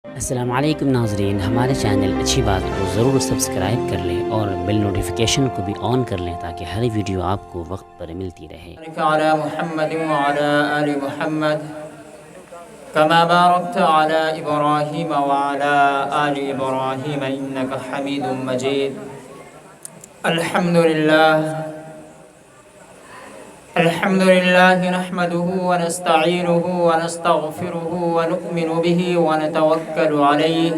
السلام علیکم ناظرین، ہمارے چینل اچھی بات کو ضرور سبسکرائب کر لیں اور بیل نوٹیفیکیشن کو بھی آن کر لیں تاکہ ہر ویڈیو آپ کو وقت پر ملتی رہے۔ علی محمد وعلی آل محمد كما باركت على إبراهيم وعلى آل إبراهيم إنك حميد مجيد۔ الحمد لله نحمده ونستعينه ونستغفره ونؤمن به ونتوكل عليه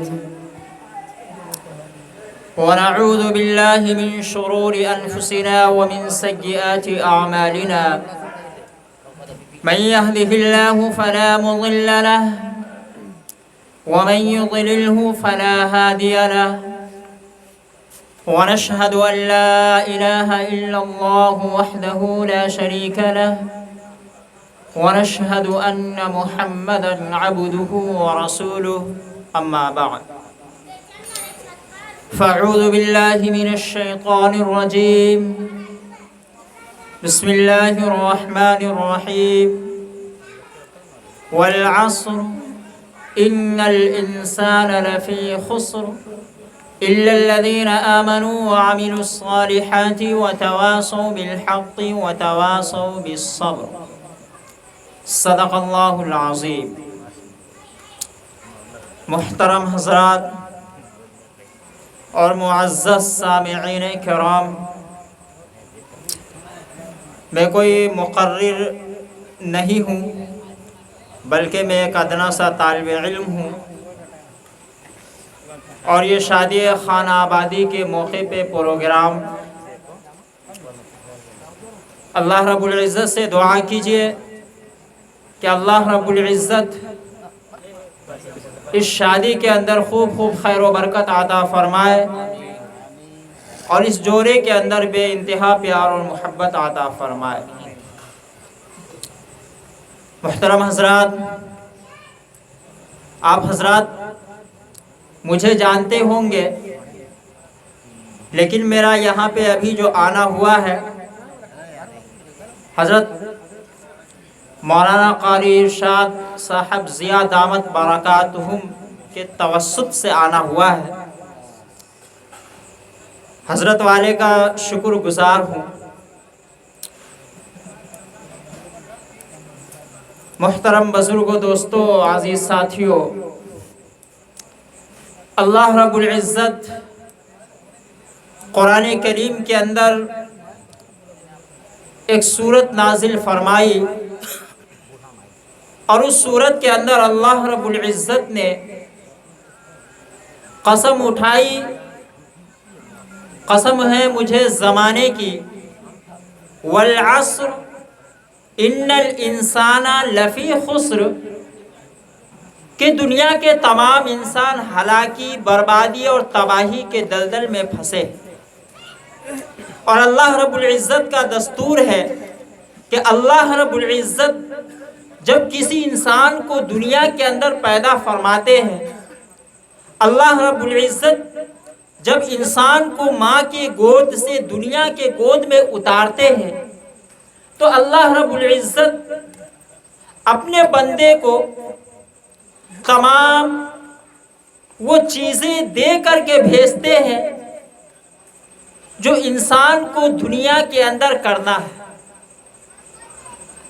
ونعوذ بالله من شرور أنفسنا ومن سيئات أعمالنا، من يهده الله فلا مضل له ومن يضلله فلا هادي له، ونشهد أن لا إله إلا الله وحده لا شريك له، ونشهد أن محمدًا عبده ورسوله، أما بعد فأعوذ بالله من الشيطان الرجيم، بسم الله الرحمن الرحيم، والعصر إن الإنسان لفي خسر إلا الذين آمنوا وعملوا الصالحات وتواصوا بالحق وتواصوا بالصبر، صدق اللہ العظیم۔ محترم حضرات اور معزز سامعین کرام، میں کوئی مقرر نہیں ہوں بلکہ میں ایک ادنا سا طالب علم ہوں، اور یہ شادی خانہ آبادی کے موقع پہ پروگرام، اللہ رب العزت سے دعا کیجئے کہ اللہ رب العزت اس شادی کے اندر خوب خوب خیر و برکت عطا فرمائے اور اس جوڑے کے اندر بے انتہا پیار اور محبت عطا فرمائے۔ محترم حضرات، آپ حضرات مجھے جانتے ہوں گے، لیکن میرا یہاں پہ ابھی جو آنا ہوا ہے حضرت مولانا قاری ارشاد صاحب ضیاء دامت برکاتہم کے توسط سے آنا ہوا ہے۔ حضرت والے کا شکر گزار ہوں۔ محترم بزرگوں، دوستوں، عزیز ساتھیوں، اللہ رب العزت قرآن کریم کے اندر ایک سورت نازل فرمائی، اور اس سورت کے اندر اللہ رب العزت نے قسم اٹھائی، قسم ہے مجھے زمانے کی، والعصر ان الانسان لفی خسر، کہ دنیا کے تمام انسان ہلاکی، بربادی اور تباہی کے دلدل میں پھنسے۔ اور اللہ رب العزت کا دستور ہے کہ اللہ رب العزت جب کسی انسان کو دنیا کے اندر پیدا فرماتے ہیں، اللہ رب العزت جب انسان کو ماں کے گود سے دنیا کے گود میں اتارتے ہیں تو اللہ رب العزت اپنے بندے کو تمام وہ چیزیں دے کر کے بھیجتے ہیں جو انسان کو دنیا کے اندر کرنا ہے۔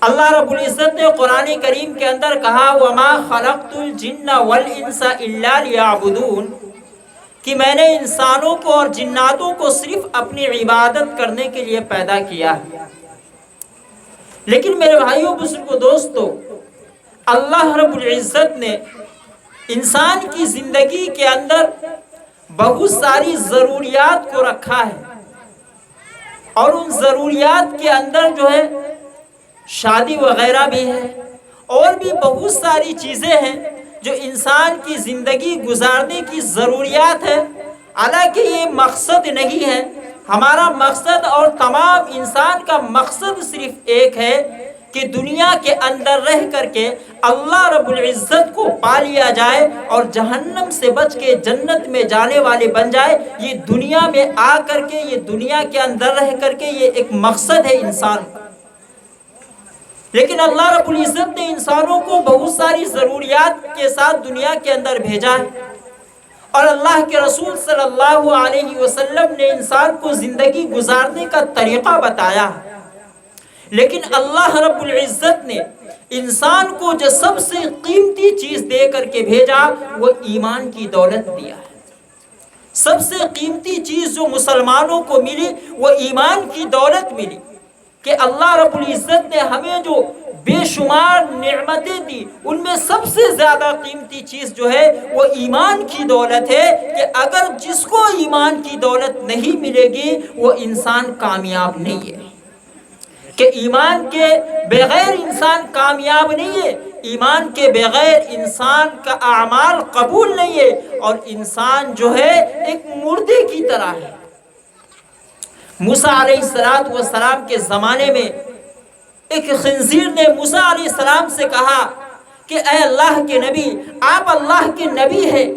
اللہ رب العزت نے قرآن کریم کے اندر کہا، وَمَا خَلَقْتُ الْجِنَّ وَالْإِنسَ إِلَّا لِيَعْبُدُونَ، کہ میں نے انسانوں کو اور جناتوں کو صرف اپنی عبادت کرنے کے لیے پیدا کیا ہے۔ لیکن میرے بھائیوں، بزرگوں، دوستوں، اللہ رب العزت نے انسان کی زندگی کے اندر بہت ساری ضروریات کو رکھا ہے، اور ان ضروریات کے اندر جو ہے شادی وغیرہ بھی ہے، اور بھی بہت ساری چیزیں ہیں جو انسان کی زندگی گزارنے کی ضروریات ہے۔ حالانکہ یہ مقصد نہیں ہے، ہمارا مقصد اور تمام انسان کا مقصد صرف ایک ہے کہ دنیا کے اندر رہ کر کے اللہ رب العزت کو پا لیا جائے اور جہنم سے بچ کے جنت میں جانے والے بن جائے۔ یہ دنیا میں آ کر کے، یہ دنیا کے اندر رہ کر کے، یہ ایک مقصد ہے انسان کا۔ لیکن اللہ رب العزت نے انسانوں کو بہت ساری ضروریات کے ساتھ دنیا کے اندر بھیجا ہے، اور اللہ کے رسول صلی اللہ علیہ وسلم نے انسان کو زندگی گزارنے کا طریقہ بتایا ہے۔ لیکن اللہ رب العزت نے انسان کو جو سب سے قیمتی چیز دے کر کے بھیجا وہ ایمان کی دولت دیا ہے۔ سب سے قیمتی چیز جو مسلمانوں کو ملی وہ ایمان کی دولت ملی، کہ اللہ رب العزت نے ہمیں جو بے شمار نعمتیں دی ان میں سب سے زیادہ قیمتی چیز جو ہے وہ ایمان کی دولت ہے، کہ اگر جس کو ایمان کی دولت نہیں ملے گی وہ انسان کامیاب نہیں ہے، کہ ایمان کے بغیر انسان کامیاب نہیں ہے، ایمان کے بغیر انسان کا اعمال قبول نہیں ہے، اور انسان جو ہے ایک مردے کی طرح ہے۔ موسیٰ علیہ السلام کے زمانے میں ایک خنزیر نے موسیٰ علیہ السلام سے کہا کہ اے اللہ کے نبی، آپ اللہ کے نبی ہیں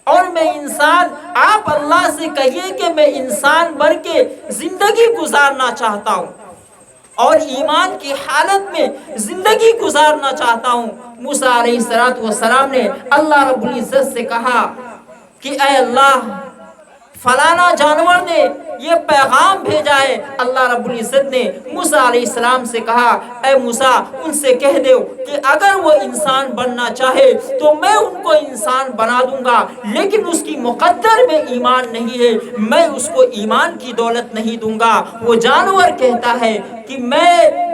اور میں انسان، آپ اللہ سے کہیے کہ میں انسان بن کے زندگی گزارنا چاہتا ہوں اور ایمان کی حالت میں زندگی گزارنا چاہتا ہوں۔ موسیٰ علیہ السلام نے اللہ رب العزت سے کہا کہ اے اللہ، فلانا جانور نے یہ پیغام بھیجا ہے۔ اللہ رب العزت نے موسیٰ علیہ السلام سے کہا اے موسیٰ، ان سے کہہ دو کہ اگر وہ انسان بننا چاہے تو میں ان کو انسان بنا دوں گا، لیکن اس کی مقدر میں ایمان نہیں ہے، میں اس کو ایمان کی دولت نہیں دوں گا۔ وہ جانور کہتا ہے کہ میں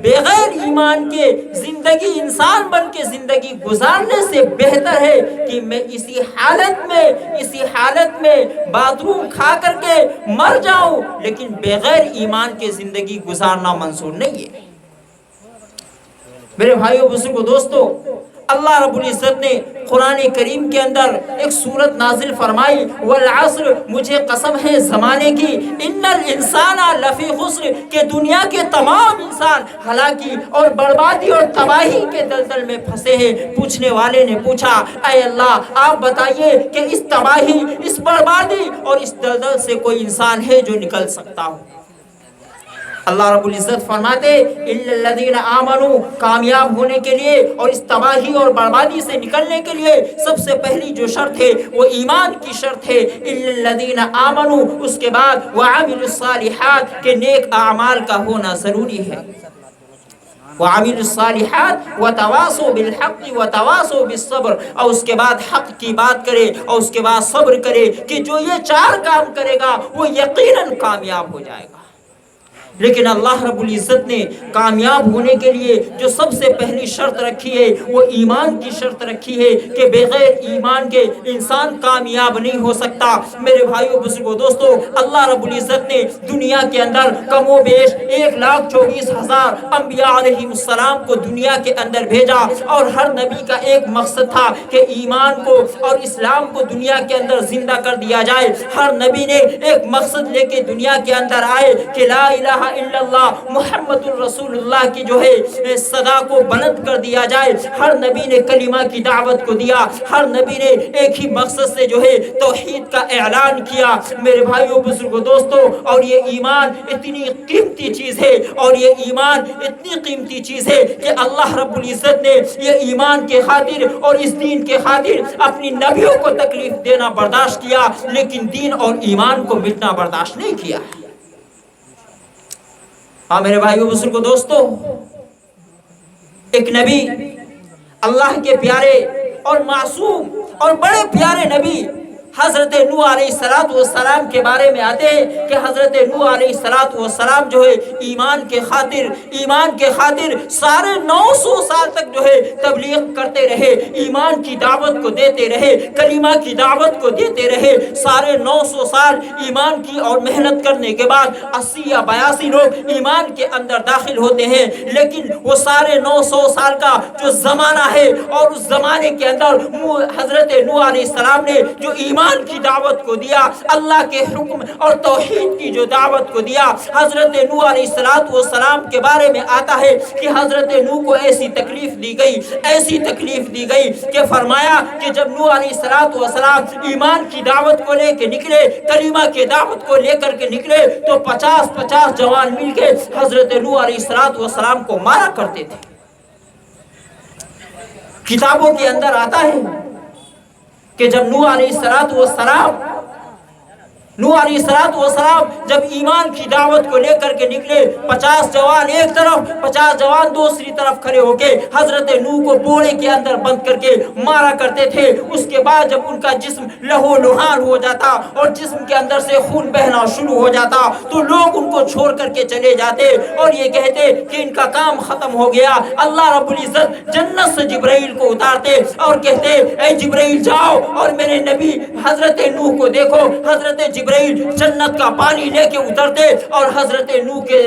بغیر ایمان کے زندگی، انسان بن کے زندگی گزارنے سے بہتر ہے کہ میں اسی حالت میں باتھ روم کھا کر کے مر جاؤں، لیکن بغیر ایمان کے زندگی گزارنا منظور نہیں ہے۔ میرے بھائیو، بزرگو، دوستو، اللہ رب العزت نے قرآن کریم کے اندر ایک سورت نازل فرمائی، والعصر، مجھے قسم ہے زمانے کی، ان الانسان لفی خسر، کہ دنیا کے تمام انسان ہلاکی اور بربادی اور تباہی کے دلدل میں پھنسے ہیں۔ پوچھنے والے نے پوچھا اے اللہ، آپ بتائیے کہ اس تباہی، اس بربادی اور اس دلدل سے کوئی انسان ہے جو نکل سکتا ہو؟ اللہ رب العزت فرماتے اِلَّا الَّذِينَ آمَنُوا، کامیاب ہونے کے لیے اور اس تباہی اور بربادی سے نکلنے کے لیے سب سے پہلی جو شرط ہے وہ ایمان کی شرط ہے۔ اِلَّا الَّذِينَ آمَنُوا، اس کے بعد وَعَمِلُوا الصَّالِحَاتِ، کہ نیک اعمال کا ہونا ضروری ہے۔ وَعَمِلُوا الصَّالِحَاتِ وَتَوَاصَوْا بِالْحَقِّ وَتَوَاصَوْا بِالصَّبْرِ، اور اس کے بعد حق کی بات کرے اور اس کے بعد صبر کرے، کہ جو یہ چار کام کرے گا وہ یقیناً کامیاب ہو جائے گا۔ لیکن اللہ رب العزت نے کامیاب ہونے کے لیے جو سب سے پہلی شرط رکھی ہے وہ ایمان کی شرط رکھی ہے، کہ بغیر ایمان کے انسان کامیاب نہیں ہو سکتا۔ میرے بھائیو، بزرگو، دوستو، اللہ رب العزت نے دنیا کے اندر کم و بیش 1,24,000 انبیاء علیہ السلام کو دنیا کے اندر بھیجا، اور ہر نبی کا ایک مقصد تھا کہ ایمان کو اور اسلام کو دنیا کے اندر زندہ کر دیا جائے۔ ہر نبی نے ایک مقصد لے کے دنیا کے اندر آئے کہ لا الہ الا اللہ محمد الرسول اللہ کی جو ہے صدا کو بلند کر دیا جائے۔ ہر نبی نے کلمہ کی دعوت کو دیا، ہر نبی نے ایک ہی مقصد سے جو ہے توحید کا اعلان کیا۔ میرے بھائیو، بزرگو، دوستو، اور یہ ایمان اتنی قیمتی چیز ہے، اور یہ ایمان اتنی قیمتی چیز ہے کہ اللہ رب العزت نے یہ ایمان کے خاطر اور اس دین کے خاطر اپنی نبیوں کو تکلیف دینا برداشت کیا، لیکن دین اور ایمان کو مٹنا برداشت نہیں کیا۔ ہاں میرے بھائیو، بزرگو، دوستو، ایک نبی، اللہ کے پیارے اور معصوم اور بڑے پیارے نبی حضرت نوح علیہ السلام کے بارے میں آتے ہیں کہ حضرت نوح علیہ السلام جو ہے ایمان کے خاطر سارے 900 سال تک جو ہے تبلیغ کرتے رہے، ایمان کی دعوت کو دیتے رہے، کلمہ کی دعوت کو دیتے رہے۔ سارے 900 سال ایمان کی اور محنت کرنے کے بعد 80 یا 82 لوگ ایمان کے اندر داخل ہوتے ہیں، لیکن وہ سارے 900 سال کا جو زمانہ ہے، اور اس زمانے کے اندر حضرت نوح علیہ السلام نے جو ایمان ایمان کی دعوت کو دیا، اللہ کے حکم اور توحید کی جو دعوت کو دیا۔ حضرت نوح علیہ السلام کے بارے میں آتا ہے کہ حضرت نوح کو ایسی تکلیف دی گئی کہ فرمایا کہ جب نوح علیہ السلام ایمان کی دعوت کو لے کے نکلے، کلمہ کی دعوت کو لے کر کے نکلے، تو 50 جوان مل کے حضرت نوح علیہ السلام کو مارا کرتے تھے۔ کتابوں کے اندر آتا ہے کہ جب نوح علیہ السلام جب ایمان کی دعوت کو لے کر کے نکلے، 50 جوان ایک طرف، 50 جوان دوسری طرف کھڑے ہو کے حضرت نوح کو بوڑے کے اندر بند کر کے مارا کرتے تھے۔ اس کے بعد جب ان کا جسم لہو لہان ہو جاتا اور جسم کے اندر سے خون بہنا شروع ہو جاتا تو لوگ ان کو چھوڑ کر کے چلے جاتے اور یہ کہتے کہ ان کا کام ختم ہو گیا۔ اللہ رب العزت جنت سے جبرائیل کو اتارتے اور کہتے اے جبرائیل جاؤ اور میرے نبی حضرت نوح کو دیکھو۔ حضرت جبرائیل جنت کا پانی لے کے اترتے اور حضرت نوح کے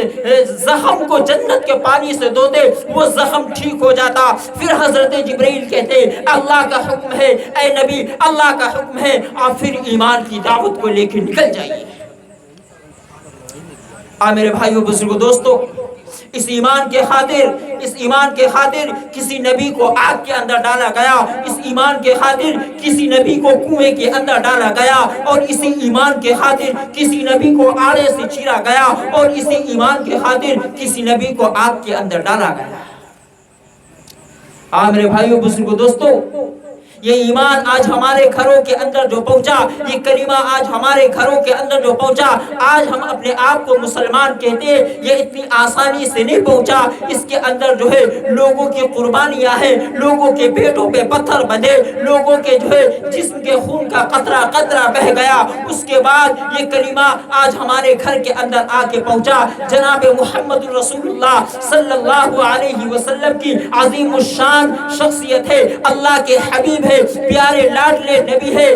زخم کو جنت کے پانی سے دھوتے، وہ زخم ٹھیک ہو جاتا۔ پھر حضرت جبرائیل کہتے اللہ کا حکم ہے اے نبی، اللہ کا حکم ہے، آپ پھر ایمان کی دعوت کو لے کے نکل جائیے۔ میرے بھائیو بزرگو دوستو، اس ایمان کے خاطر کسی نبی کو آگ کے اندر ڈالا گیا، اس ایمان کے خاطر کسی نبی کو کنویں کے اندر ڈالا گیا، اور اسی ایمان کے خاطر کسی نبی کو آڑے سے چیرا گیا، اور اسی ایمان کے خاطر کسی نبی کو آگ کے اندر ڈالا گیا۔ میرے بھائیو بزرگو دوستو، یہ ایمان آج ہمارے گھروں کے اندر جو پہنچا، یہ کلمہ آج ہمارے گھروں کے اندر جو پہنچا، آج ہم اپنے آپ کو مسلمان کہتے ہیں، یہ اتنی آسانی سے نہیں پہنچا۔ اس کے اندر جو ہے لوگوں کی قربانیاں ہیں، لوگوں کے پیٹوں پہ پتھر بندھے، لوگوں کے جو ہے جسم کے خون کا قطرہ قطرہ بہہ گیا، اس کے بعد یہ کلمہ آج ہمارے گھر کے اندر آ کے پہنچا۔ جناب محمد رسول اللہ صلی اللہ علیہ وسلم کی عظیم الشان شخصیت ہے، اللہ کے حبیب ہے، پیارے لاڈلے نبی ہے،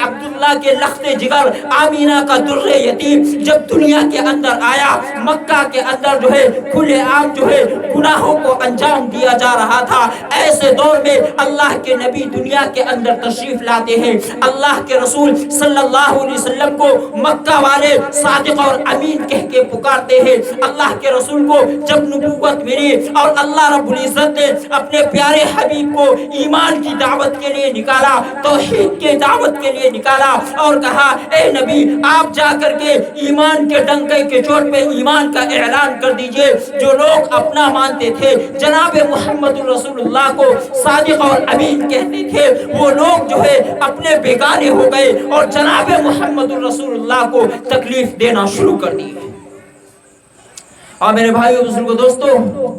عبداللہ کے لخت جگر، آمینہ کا در یتیم جب دنیا کے اندر آیا، مکہ کے اندر جو ہے کھلے عام جو ہے گناہوں کو انجام دیا جا رہا تھا۔ ایسے دور میں اللہ کے نبی دنیا کے اندر تشریف لاتے ہیں۔ اللہ کے رسول صلی اللہ علیہ وسلم کو مکہ والے صادق اور امین کہہ کے پکارتے ہیں۔ اللہ کے رسول کو جب نبوت ملی اور اللہ رب العزت نے اپنے پیارے حبیب کو ایمان کی دعوت کے لیے نکالا، توحید کے دعوت کے لیے نکالا، اور کہا اے نبی آپ جا کر کے ایمان کے ڈنکے کے چوٹ پہ ایمان کا اعلان کر دیجئے۔ جو لوگ اپنا مانتے تھے، جناب محمد رسول اللہ کو صادق اور امین کہتے تھے، وہ لوگ جو ہے اپنے بیگانے ہو گئے اور جناب محمد رسول اللہ کو تکلیف دینا شروع کر دی۔ اور میرے بھائیو بزرگو دوستو،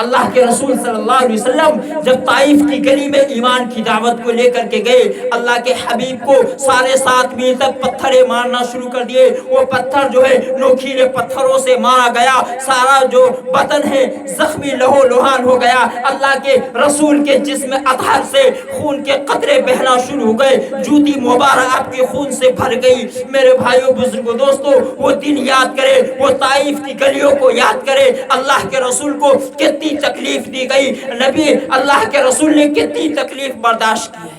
اللہ کے رسول صلی اللہ علیہ وسلم جب طائف کی گلی میں ایمان کی دعوت کو لے کر کے گئے، اللہ کے حبیب کو 7.5 میل تک پتھرے مارنا شروع کر دیے۔ وہ پتھر جو ہے نوکیلے پتھروں سے مارا گیا، سارا جو بدن ہے زخمی لہو لہان ہو گیا۔ اللہ کے رسول کے جسم اطہر سے خون کے قطرے بہنا شروع ہو گئے، جوتی مبارک آپ کے خون سے بھر گئی۔ میرے بھائیو بزرگو دوستو، وہ دن یاد کرے، وہ طائف کی گلیوں کو یاد کرے، اللہ کے رسول کو کتنی تکلیف دی گئی، نبی اللہ کے رسول نے کتنی تکلیف برداشت کی ہے۔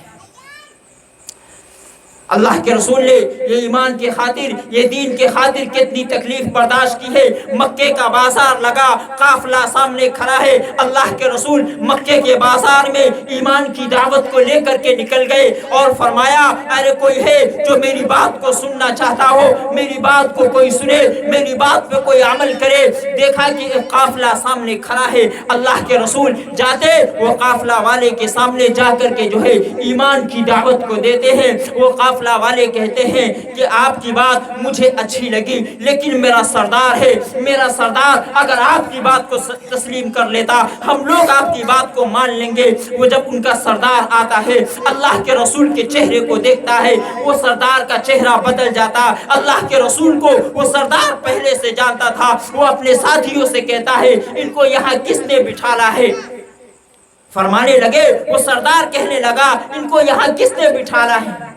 اللہ کے رسول نے یہ ایمان کے خاطر، یہ دین کے خاطر کتنی تکلیف برداشت کی ہے۔ مکے کا بازار لگا، قافلہ سامنے کھڑا ہے، اللہ کے رسول مکے کے بازار میں ایمان کی دعوت کو لے کر کے نکل گئے اور فرمایا ارے کوئی ہے جو میری بات کو سننا چاہتا ہو، میری بات کو کوئی سنے، میری بات پہ کوئی عمل کرے۔ دیکھا کہ ایک قافلہ سامنے کھڑا ہے، اللہ کے رسول جاتے وہ قافلہ والے کے سامنے جا کر کے جو ہے ایمان کی دعوت کو دیتے ہیں۔ وہ قافلہ والے کہتے ہیں کہ آپ کی بات مجھے اچھی لگی، لیکن میرا سردار ہے، میرا سردار اگر آپ کی بات کو تسلیم کر لیتا ہم لوگ آپ کی بات کو مان لیں گے۔ وہ جب ان کا سردار آتا ہے، اللہ کے رسول کے چہرے کو دیکھتا ہے، وہ سردار کا چہرہ بدل جاتا۔ اللہ کے رسول کو وہ سردار پہلے سے جانتا تھا۔ وہ اپنے ساتھیوں سے کہتا ہے ان کو یہاں کس نے بٹھالا ہے؟ فرمانے لگے، وہ سردار کہنے لگا ان کو یہاں کس نے بٹھالا ہے؟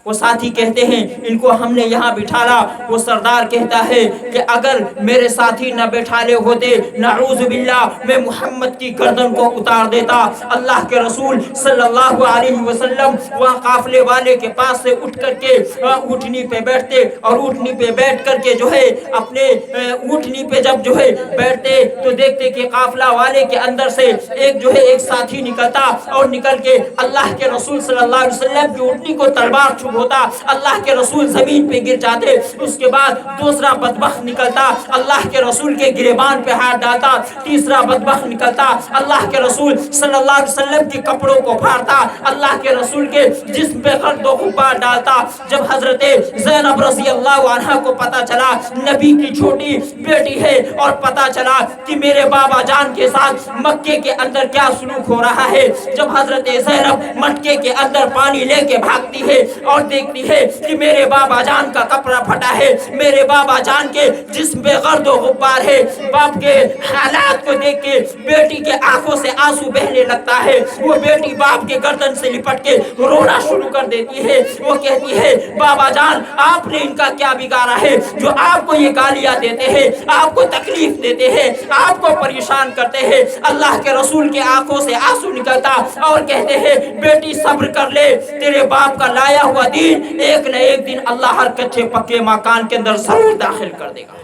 وہ ساتھی کہتے ہیں ان کو ہم نے یہاں بٹھالا. وہ سردار کہتا ہے کہ اگر میرے ساتھی نہ بٹھالے ہوتے نعوذ باللہ میں محمد کی گردن کو اتار دیتا. اللہ کے رسول صلی اللہ علیہ وسلم وہاں قافلے والے کے پاس سے اٹھ کر کے اونٹنی پہ بیٹھتے اور اونٹنی پہ بیٹھ کر کے جو ہے اپنے اونٹنی پہ جب جو ہے بیٹھتے تو دیکھتے کہ قافلہ والے کے اندر سے ایک جو ہے ایک ساتھی نکلتا اور نکل کے اللہ کے رسول صلی اللہ علیہ وسلم کی اونٹنی کو تلوار چبھ ہوتا. اللہ کے رسول زمین پہ گر جاتے. اس کے بعد دوسرا بدبخت نکلتا, اللہ کے رسول کے گریبان پہ ہاتھ ڈالتا. تیسرا بدبخت نکلتا, اللہ کے رسول صلی اللہ علیہ وسلم کے کپڑوں کو پھاڑتا, اللہ کے رسول کے جسم پہ گرد و غبار ڈالتا. جب حضرت زینب رضی اللہ عنہا کو پتا چلا نبی کی چھوٹی بیٹی ہے اور پتا چلا کہ میرے بابا جان کے ساتھ مکے کے اندر کیا سلوک ہو رہا ہے, جب حضرت زینب مٹکے کے اندر پانی لے کے بھاگتی ہے اور دیکھتی ہے کہ میرے بابا جان کا کپڑا پھٹا ہے, میرے بابا جان کے جسم پہ گرد و غبار ہے, باپ کے حالات کو دیکھ کے بیٹی کے آنکھوں سے آنسو بہنے لگتا ہے. وہ بیٹی باپ کے گردن سے لپٹ کے رونا شروع کر دیتی ہے. وہ کہتی ہے بابا جان آپ نے ان کا کیا بگاڑا ہے جو آپ کو یہ گالیاں دیتے ہیں, آپ کو تکلیف دیتے ہیں, آپ کو پریشان کرتے ہیں. اللہ کے رسول کے آنکھوں سے آنسو نکلتا اور کہتے ہیں بیٹی صبر کر لے, تیرے باپ کا لایا ہوا دین ایک نہ ایک دن اللہ ہر کچے پکے مکان کے اندر ضرور داخل کر دے گا.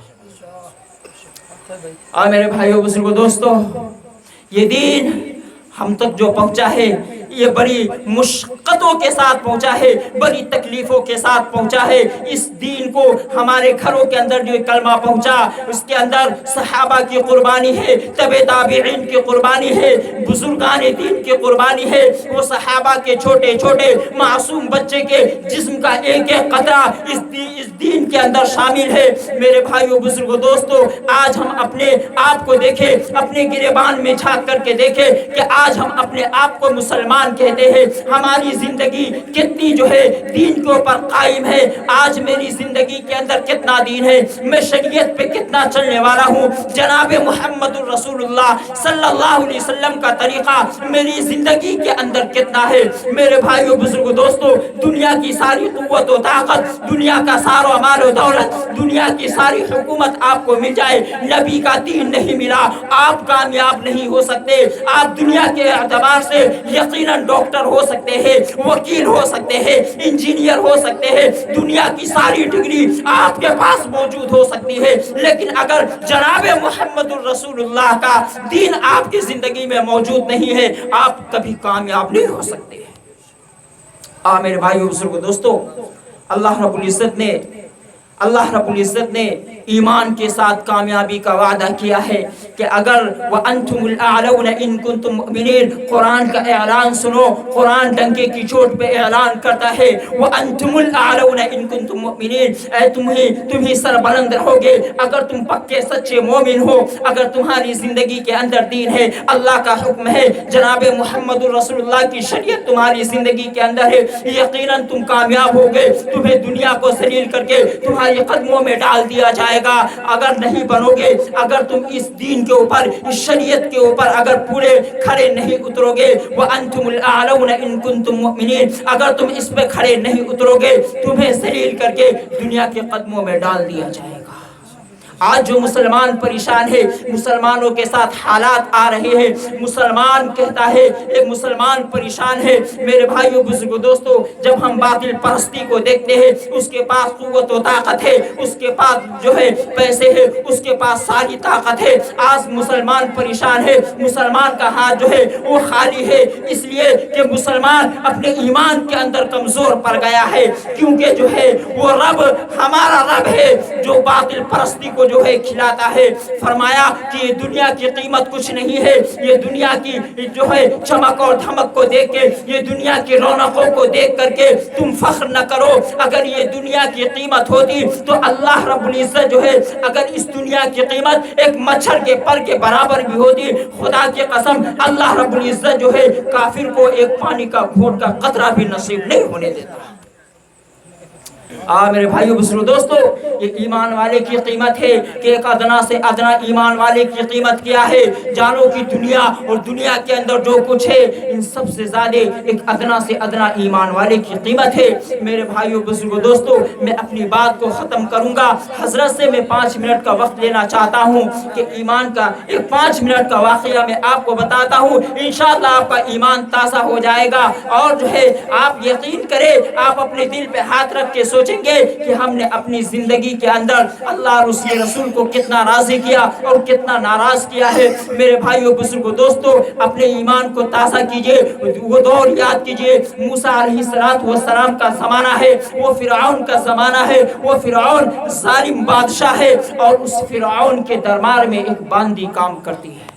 اور میرے بھائیوں بزرگوں دوستو, یہ دین ہم تک جو پہنچا ہے یہ بڑی مشقتوں کے ساتھ پہنچا ہے, بڑی تکلیفوں کے ساتھ پہنچا ہے. اس دین کو ہمارے گھروں کے اندر جو کلمہ پہنچا اس کے اندر صحابہ کی قربانی ہے, تبع تابعین کی قربانی ہے, بزرگان دین کی قربانی ہے. وہ صحابہ کے چھوٹے چھوٹے معصوم بچے کے جسم کا ایک ایک قطرہ اس دین کے اندر شامل ہے. میرے بھائیوں بزرگوں دوستو, آج ہم اپنے آپ کو دیکھیں, اپنے گریبان میں جھانک کر کے دیکھیں کہ آج ہم اپنے آپ کو مسلمان کہتے ہیں. ہماری زندگی کتنی جو ہے دین کے اوپر قائم ہے. آج میری زندگی کے اندر کتنا دین ہے, میں شریعت پہ کتنا چلنے والا ہوں. جناب محمد الرسول اللہ صلی اللہ علیہ وسلم کا طریقہ میری زندگی کے اندر کتنا ہے. میرے بھائیوں بزرگوں دوستو, دنیا کی ساری قوت و طاقت, دنیا کا سارا مال و دولت, دنیا کی ساری حکومت آپ کو مل جائے, نبی کا دین نہیں ملا آپ کامیاب نہیں ہو سکتے. آپ دنیا کے اعتبار سے یقیناً ڈاکٹر ہو سکتے ہیں, وکیل ہو سکتے ہیں, انجینئر ہو سکتے ہیں, دنیا کی ساری ڈگری آپ کے پاس موجود ہو سکتی ہے, لیکن اگر جناب محمد الرسول اللہ کا دین آپ کی زندگی میں موجود نہیں ہے آپ کبھی کامیاب نہیں ہو سکتے. میرے بھائیو بزرگو دوستو, اللہ رب العزت نے ایمان کے ساتھ کامیابی کا وعدہ کیا ہے کہ اگر وَأَنْتُمُ الْأَعْلَوْنَ إِن كُنْتُم مُؤْمِنِينَ, قرآن کا اعلان سنو, قرآن ڈنکے کی چوٹ پہ اعلان کرتا ہے وَأَنْتُمُ الْأَعْلَوْنَ إِن كُنْتُم مُؤْمِنِينَ, اے تم ہی سربلند رہوگے اگر تم پکے سچے مومن ہو, اگر تمہاری زندگی کے اندر دین ہے, اللہ کا حکم ہے, جناب محمد الرسول اللہ کی شریعت تمہاری زندگی کے اندر ہے, یقیناً تم کامیاب ہوگے. تمہیں دنیا کو ذلیل کر کے تمہاری قدموں میں ڈال دیا جائے گا اگر نہیں بنو گے, اگر تم اس دین کے اوپر, اس شریعت کے اوپر اگر پورے کھڑے نہیں اترو گے. وَأَنْتُمُ الْأَعْلَوْنَ إِن كُنْتُم مُؤْمِنِينَ, اگر تم اس پہ کھڑے نہیں اترو گے تمہیں ذلیل کر کے دنیا کے قدموں میں ڈال دیا جائے گا. آج جو مسلمان پریشان ہے, مسلمانوں کے ساتھ حالات آ رہے ہیں, مسلمان کہتا ہے ایک مسلمان پریشان ہے. میرے بھائیو بزرگو دوستو, جب ہم باطل پرستی کو دیکھتے ہیں, اس کے پاس قوت و طاقت ہے, اس کے پاس جو ہے پیسے ہے, اس کے پاس ساری طاقت ہے. آج مسلمان پریشان ہے, مسلمان کا ہاتھ جو ہے وہ خالی ہے, اس لیے کہ مسلمان اپنے ایمان کے اندر کمزور پڑ گیا ہے, کیونکہ جو ہے وہ رب ہمارا رب ہے جو باطل پرستی کو جو ہے کھلاتا ہے. فرمایا کہ یہ دنیا کی قیمت کچھ نہیں ہے, یہ دنیا کی جو ہے چمک اور دھمک کو دیکھ کے, یہ دنیا کی رونقوں کو دیکھ کر کے تم فخر نہ کرو. اگر یہ دنیا کی قیمت ہوتی تو اللہ رب العزت جو ہے اگر اس دنیا کی قیمت ایک مچھر کے پر کے برابر بھی ہوتی, خدا کی قسم اللہ رب العزت جو ہے کافر کو ایک پانی کا گھونٹ کا قطرہ بھی نصیب نہیں ہونے دیتا. میرے بھائیو بزرگو دوستو، یہ ایمان والے کی قیمت ہے کہ ایک ادنا سے ادنا ایمان والے کی قیمت کیا ہے؟ جانو کی دنیا اور دنیا کے اندر جو کچھ ہے ان سب سے زیادہ ایک ادنا سے ادنا ایمان والے کی قیمت ہے۔ میرے بھائیو بزرگو دوستو، میں اپنی بات کو ختم کروں گا۔ حضرت سے میں 5 منٹ کا وقت لینا چاہتا ہوں کہ ایمان کا ایک 5 منٹ کا واقعہ میں آپ کو بتاتا ہوں، انشاءاللہ آپ کا ایمان تازہ ہو جائے گا، اور جو ہے آپ یقین کریں، آپ اپنے دل پہ ہاتھ رکھ کے سوچیں گے کہ ہم نے اپنی زندگی کے اندر اللہ اور اس کے رسول کو کتنا راضی کیا اور کتنا ناراض کیا ہے۔ میرے بھائیو بزرگو دوستو، اپنے ایمان کو تازہ کیجئے، وہ دور یاد کیجئے۔ موسیٰ علیہ السلام کا زمانہ ہے، وہ فرعون کا زمانہ ہے، وہ فرعون ظالم بادشاہ ہے، اور اس فرعون کے دربار میں ایک باندی کام کرتی ہے۔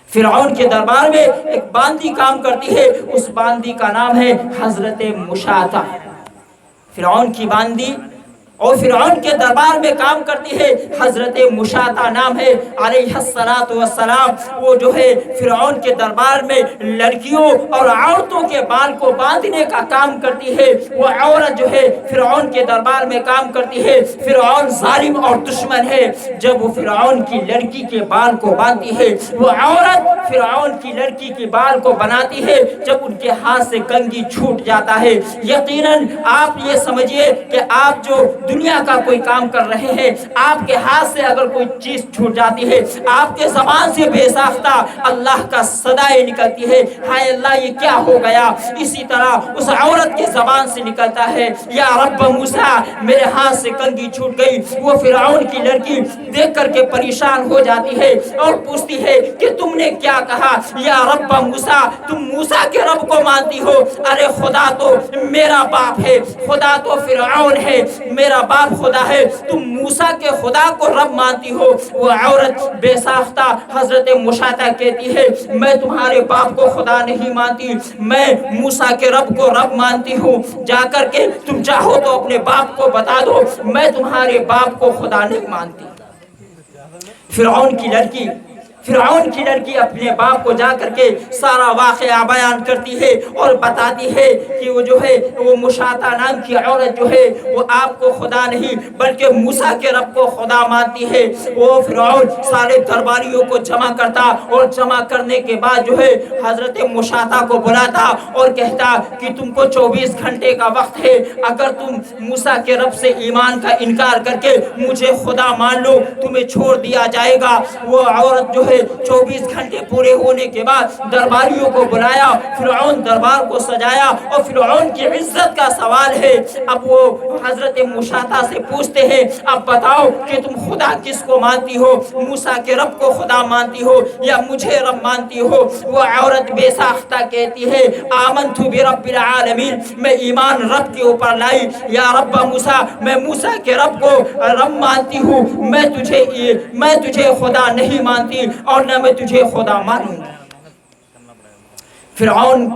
فرعون کے دربار میں ایک باندی کام کرتی ہے، اس باندی کا نام ہے حضرت مشاطہ۔ فرعون کی باندی اور فرعون کے دربار میں کام کرتی ہے، حضرت مشاطہ نام ہے علیہ السلام۔ وہ جو ہے فرعون کے دربار میں لڑکیوں اور عورتوں کے بال کو باندھنے کا کام کرتی ہے۔ وہ عورت جو ہے فرعون کے دربار میں کام کرتی ہے۔ فرعون ظالم اور دشمن ہے۔ جب وہ فرعون کی لڑکی کے بال کو باندھتی ہے، وہ عورت فرعون کی لڑکی کے بال کو بناتی ہے، جب ان کے ہاتھ سے کنگھی چھوٹ جاتا ہے، یقیناً آپ یہ سمجھیے کہ آپ جو دنیا کا کوئی کام کر رہے ہیں، آپ کے ہاتھ سے اگر کوئی چیز چھوٹ جاتی ہے، آپ کے زبان سے بے ساختہ اللہ کا صدائے نکلتی ہے، ہائے اللہ یہ کیا ہو گیا؟ اسی طرح اس عورت کے زبان سے نکلتا ہے، یا رب موسیٰ میرے ہاتھ سے کنگھی چھوٹ گئی۔ وہ فرعون کی لڑکی دیکھ کر کے پریشان ہو جاتی ہے اور پوچھتی ہے کہ تم نے کیا کہا؟ یا رب موسیٰ، تم موسیٰ کے رب کو مانتی ہو؟ ارے خدا تو میرا باپ ہے، خدا تو فرعون ہے، میرا باپ خدا ہے، تم موسیٰ کے خدا کو رب مانتی ہو؟ وہ عورت بے ساختہ حضرت مشاطہ کہتی ہے میں تمہارے باپ کو خدا نہیں مانتی، میں موسیٰ کے رب کو رب مانتی ہوں۔ جا کر کے تم چاہو تو اپنے باپ کو بتا دو، میں تمہارے باپ کو خدا نہیں مانتی۔ فرعون کی لڑکی اپنے باپ کو جا کر کے سارا واقعہ بیان کرتی ہے اور بتاتی ہے کہ وہ جو ہے وہ مشاطہ نام کی عورت جو ہے وہ آپ کو خدا نہیں بلکہ موسیٰ کے رب کو خدا مانتی ہے۔ وہ فرعون سارے درباریوں کو جمع کرتا اور جمع کرنے کے بعد جو ہے حضرت مشاطہ کو بلاتا اور کہتا کہ تم کو 24 گھنٹے کا وقت ہے، اگر تم موسیٰ کے رب سے ایمان کا انکار کر کے مجھے خدا مان لو تمہیں چھوڑ دیا جائے گا۔ وہ عورت جو ہے 24 گھنٹے پورے ہونے کے بعد درباریوں کو بلایا، فرعون دربار کو سجایا اور فرعون کی عزت کا سوال ہے۔ اب وہ حضرت مشاطہ سے پوچھتے ہیں اب بتاؤ کہ تم خدا کس کو مانتی ہو؟ موسیٰ کے رب کو خدا مانتی ہو یا مجھے رب مانتی ہو؟ وہ عورت بے ساختہ کہتی ہے آمنت برب العالمین، میں ایمان رب کے اوپر لائی، یا رب موسیٰ میں موسیٰ کے رب کو رب مانتی ہوں، میں تجھے خدا نہیں مانتی اور نہ میں تجھے خدا مانوں گی۔ فرعون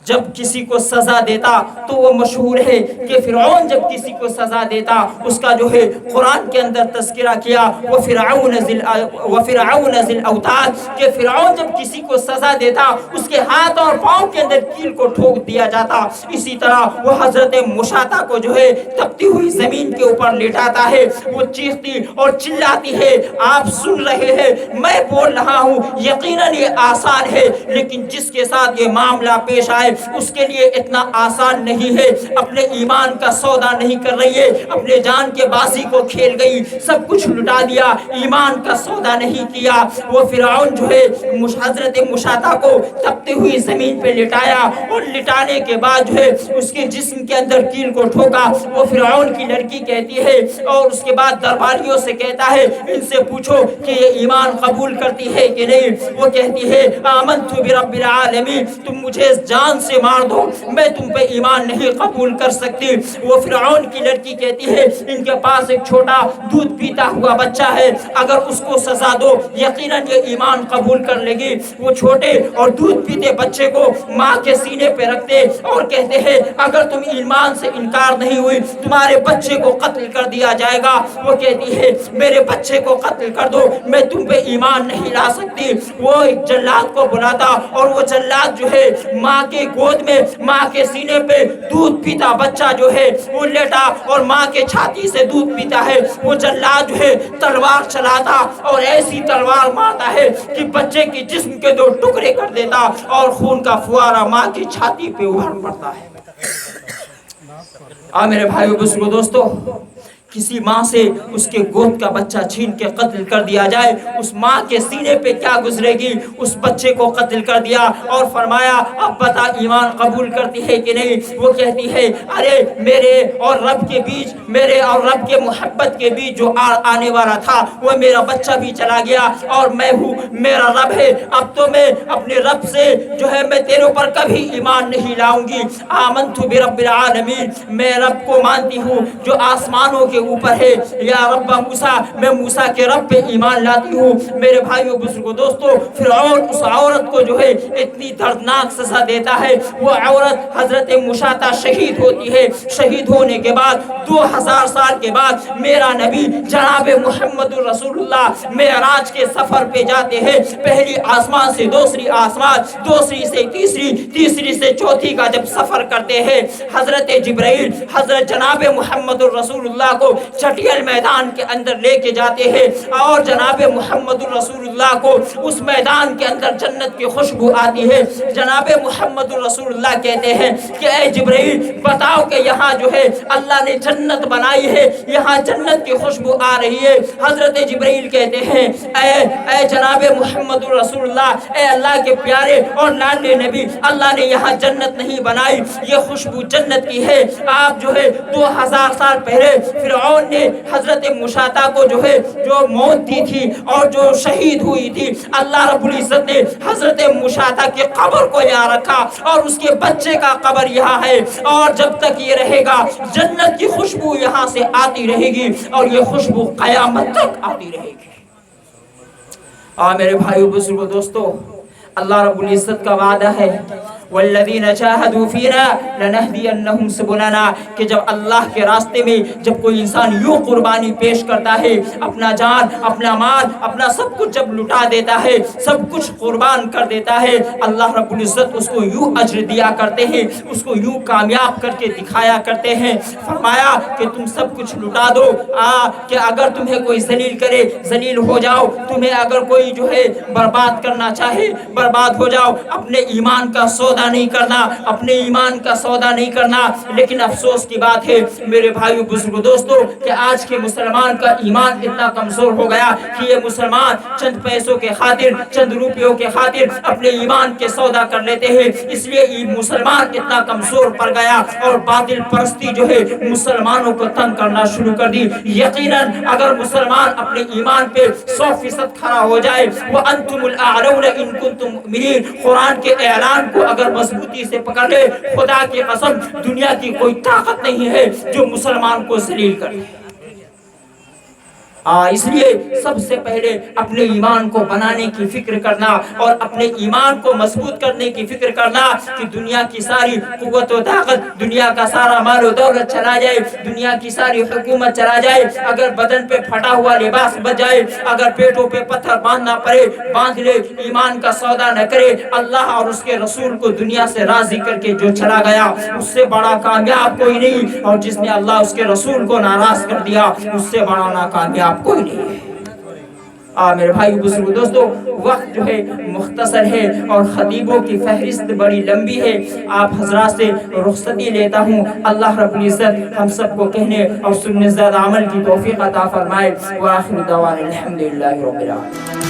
جب کسی کو سزا دیتا تو وہ مشہور ہے کہ فرعون جب کسی کو سزا دیتا اس کا جو ہے قرآن کے اندر تذکرہ کیا وَفِرْعَوْنَ ذِي الْأَوْتَادِ، کہ فرعون جب کسی کو سزا دیتا اس کے ہاتھ اور پاؤں کے اندر کیل کو ٹھوک دیا جاتا۔ اسی طرح وہ حضرت مشاطہ کو جو ہے تپتی ہوئی زمین کے اوپر لٹاتا ہے، وہ چیختی اور چلاتی ہے آپ سن رہے ہیں میں بول رہا ہوں، یقیناً یہ آسان ہے لیکن جس کے ساتھ یہ معاملہ پیش آئے اس کے لیے اتنا آسان نہیں ہے۔ اپنے ایمان کا سودا نہیں کر رہی ہے، اپنے جان کے بازی کو کھیل گئی، سب کچھ لٹا دیا، ایمان کا سودا نہیں کیا۔ وہ فرعون جو ہے حضرت مشاطہ کو تپتی ہوئی زمین پہ لٹایا اور لٹانے کے بعد جو ہے اس کے جسم کے اندر کیل کو ٹھوکا۔ وہ فرعون کی لڑکی کہتی ہے اور اس کے بعد درباریوں سے کہتا ہے ان سے پوچھو کہ یہ ایمان قبول کرتی ہے کہ نہیں؟ وہ کہتی ہے آمنت برب العالمین، تم مجھے جان سے مار دو میں تم پہ ایمان نہیں قبول کر سکتی۔ وہ فرعون کی لڑکی کہتی ہے ان کے پاس ایک چھوٹا دودھ پیتا ہوا بچہ ہے، اگر اس کو سزا دو یقیناً یہ ایمان قبول کر لے گی۔ وہ چھوٹے اور دودھ پیتے بچے کو ماں کے سینے پہ رکھتے اور کہتے ہیں اگر تم ایمان سے انکار نہیں ہوئی تمہارے بچے کو قتل کر دیا جائے گا۔ وہ کہتی ہے میرے بچے کو قتل کر دو میں تم پہ ایمان نہیں لا سکتی۔ وہ ایک جلاد کو بلاتا اور وہ جلاد جو ہے ماں کے گود میں ماں کے سینے پہ دودھ پیتا بچہ جو ہے وہ لیٹا اور ماں کے چھاتی سے دودھ پیتا ہے، وہ جلاد جو ہے تلوار چلاتا اور ایسی تلوار مارتا ہے کہ بچے کی جسم کے 2 ٹکڑے کر دیتا اور خون کا فوارہ ماں کی چھاتی پہ ابھر پڑتا ہے۔ میرے بھائیو بزرگو دوستو، کسی ماں سے اس کے گود کا بچہ چھین کے قتل کر دیا جائے، اس ماں کے سینے پہ کیا گزرے گی؟ اس بچے کو قتل کر دیا اور فرمایا اب بتا ایمان قبول کرتی ہے کہ نہیں؟ وہ کہتی ہے ارے میرے اور رب کے بیچ، میرے اور رب کے محبت کے بیچ جو آنے والا تھا وہ میرا بچہ بھی چلا گیا اور میں ہوں، میرا رب ہے، اب تو میں اپنے رب سے جو ہے میں تیرے اوپر کبھی ایمان نہیں لاؤں گی۔ آمنت برب العالمین، میں رب کو مانتی ہوں جو آسمانوں کے اوپر ہے، یا رب موسیٰ، میں موسیٰ کے رب پہ ایمان لاتی ہوں۔ میرے بھائیو بزرگو دوستو، فرعون اس عورت کو جو ہے اتنی دردناک سزا دیتا ہے، وہ عورت حضرت مشاطہ شہید ہوتی ہے، شہید ہونے کے بعد 2000 سال کے بعد میرا نبی جناب محمد رسول اللہ معراج کے سفر پہ جاتے ہیں، پہلی آسمان سے دوسری آسمان، دوسری سے تیسری، تیسری سے چوتھی کا جب سفر کرتے ہیں، حضرت جبرائیل حضرت جناب محمد رسول اللہ کو چٹیل میدان کے اندر لے کے جاتے ہیں اور جناب محمد رسول اللہ کو اس میدان کے اندر جنت کی خوشبو آتی ہے۔ جناب محمد رسول اللہ کہتے ہیں کہ اے جبرائیل بتاؤ کہ یہاں جو ہے اللہ نے جنت بنائی ہے، یہاں جنت کی خوشبو آ رہی ہے۔ حضرت جبرائیل کہتے ہیں اے جناب محمد رسول اللہ، اے اللہ کے پیارے اور لاڈلے نبی، اللہ نے یہاں جنت نہیں بنائی، یہ خوشبو جنت کی ہے۔ آپ جو ہے 2000 سال پہلے فرعون نے حضرت مشاطہ کو جو ہے جو موت دی تھی اور جو شہید ہوئی تھی، اللہ رب العزت نے حضرت مشاطہ کے قبر کو یہاں رکھا اور اس کے بچے کا قبر یہاں ہے، اور جب تک یہ رہے گا جنت کی خوشبو یہاں سے آتی رہے گی اور یہ خوشبو قیامت تک آتی رہے گی۔ میرے بھائیو بزرگو دوستو، اللہ رب العزت کا وعدہ ہے والذین جاہدوا فینا لنہدینہم سبلنا، کہ جب اللہ کے راستے میں جب کوئی انسان یوں قربانی پیش کرتا ہے، اپنا جان، اپنا مال، اپنا سب کچھ جب لٹا دیتا ہے، سب کچھ قربان کر دیتا ہے، اللہ رب العزت اس کو یوں اجر دیا کرتے ہیں، اس کو یوں کامیاب کر کے دکھایا کرتے ہیں۔ فرمایا کہ تم سب کچھ لٹا دو، کہ اگر تمہیں کوئی ذلیل کرے ذلیل ہو جاؤ، تمہیں اگر کوئی جو ہے برباد کرنا چاہے برباد ہو جاؤ، اپنے ایمان کا سودا نہیں کرنا، اپنے ایمان کا سودا نہیں کرنا۔ لیکن افسوس کی بات ہے میرے بھائیو بزرگو دوستو کہ آج کے مسلمان کا ایمان اتنا کمزور ہو گیا کہ یہ مسلمان چند پیسوں کے خاطر، چند روپیوں کے خاطر اپنے ایمان کے سودا کر لیتے ہیں، اس لیے یہ مسلمان اتنا کمزور پڑ گیا اور باطل پرستی جو ہے مسلمانوں کو تنگ کرنا شروع کر دی۔ یقیناً اگر مسلمان اپنے ایمان پہ 100% کھڑا ہو جائے، وَأَنْتُمُ الْأَعْلَوْنَ إِن كُنتُم مُؤْمِنِينَ، قرآن کے اعلان کو اگر مضبوطی سے پکڑ لے، خدا کی قسم دنیا کی کوئی طاقت نہیں ہے جو مسلمان کو ذلیل کرے۔ اس لیے سب سے پہلے اپنے ایمان کو بنانے کی فکر کرنا اور اپنے ایمان کو مضبوط کرنے کی فکر کرنا کہ دنیا کی ساری قوت و طاقت، دنیا کا سارا مال و دولت چلا جائے، دنیا کی ساری حکومت چلا جائے، اگر بدن پہ پھٹا ہوا لباس بچ جائے، اگر پیٹوں پہ پتھر باندھنا پڑے باندھ لے، ایمان کا سودا نہ کرے، اللہ اور اس کے رسول کو دنیا سے راضی کر کے جو چلا گیا اس سے بڑا کامیاب کوئی نہیں، اور جس نے اللہ اس کے رسول کو ناراض کر دیا اس سے بڑا ناکامیاب کوئی نہیں ہے۔ میرے بھائی بزرگ دوستو، وقت جو ہے مختصر ہے اور خطیبوں کی فہرست بڑی لمبی ہے، آپ حضرات سے رخصتی لیتا ہوں۔ اللہ رب العزت ہم سب کو کہنے اور سننے زیادہ عمل کی توفیق عطا فرمائے۔ وآخر دعوانا الحمدللہ رب العالمین۔